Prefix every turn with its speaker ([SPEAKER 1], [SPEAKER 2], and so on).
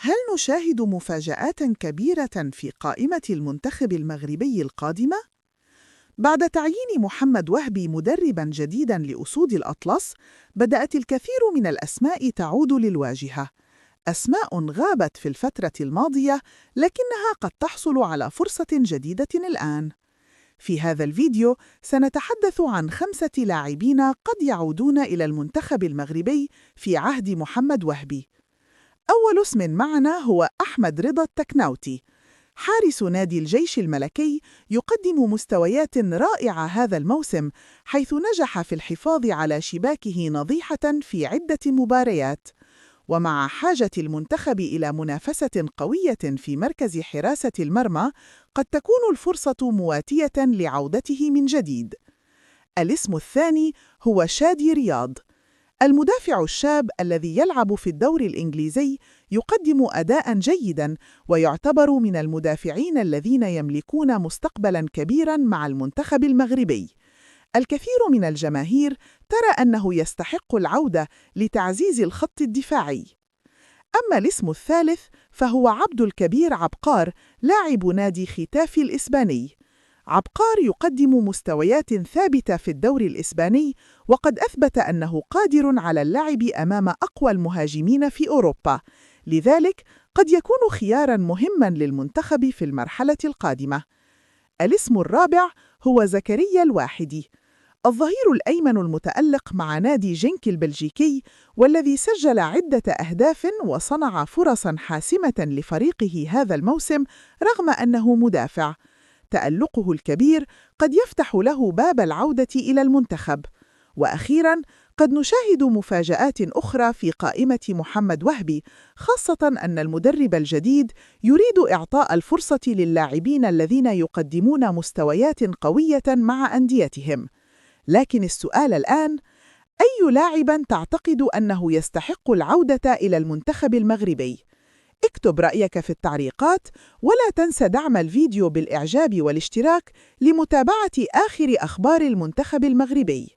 [SPEAKER 1] هل نشاهد مفاجآت كبيرة في قائمة المنتخب المغربي القادمة؟ بعد تعيين محمد وهبي مدرباً جديداً لأسود الأطلس، بدأت الكثير من الأسماء تعود للواجهة. أسماء غابت في الفترة الماضية، لكنها قد تحصل على فرصة جديدة الآن. في هذا الفيديو سنتحدث عن 5 لاعبين قد يعودون إلى المنتخب المغربي في عهد محمد وهبي. أول اسم معنا هو أحمد رضا التكناوتي، حارس نادي الجيش الملكي، يقدم مستويات رائعة هذا الموسم، حيث نجح في الحفاظ على شباكه نظيحة في عدة مباريات. ومع حاجة المنتخب إلى منافسة قوية في مركز حراسة المرمى، قد تكون الفرصة مواتية لعودته من جديد. الاسم الثاني هو شادي رياض، المدافع الشاب الذي يلعب في الدوري الإنجليزي، يقدم أداءً جيداً ويعتبر من المدافعين الذين يملكون مستقبلاً كبيراً مع المنتخب المغربي. الكثير من الجماهير ترى أنه يستحق العودة لتعزيز الخط الدفاعي. أما الاسم الثالث فهو عبد الكبير عبقار، لاعب نادي ختافي الإسباني. عبقار يقدم مستويات ثابتة في الدوري الإسباني، وقد أثبت أنه قادر على اللعب أمام أقوى المهاجمين في أوروبا، لذلك قد يكون خياراً مهماً للمنتخب في المرحلة القادمة. الاسم الرابع هو زكريا الواحدي، الظهير الأيمن المتألق مع نادي جنك البلجيكي، والذي سجل عدة أهداف وصنع فرصاً حاسمة لفريقه هذا الموسم رغم أنه مدافع. تألقه الكبير قد يفتح له باب العودة إلى المنتخب. وأخيراً، قد نشاهد مفاجآت أخرى في قائمة محمد وهبي، خاصة أن المدرب الجديد يريد إعطاء الفرصة للاعبين الذين يقدمون مستويات قوية مع أنديتهم. لكن السؤال الآن: أي لاعب تعتقد أنه يستحق العودة إلى المنتخب المغربي؟ اكتب رأيك في التعليقات، ولا تنسى دعم الفيديو بالإعجاب والاشتراك لمتابعة آخر أخبار المنتخب المغربي.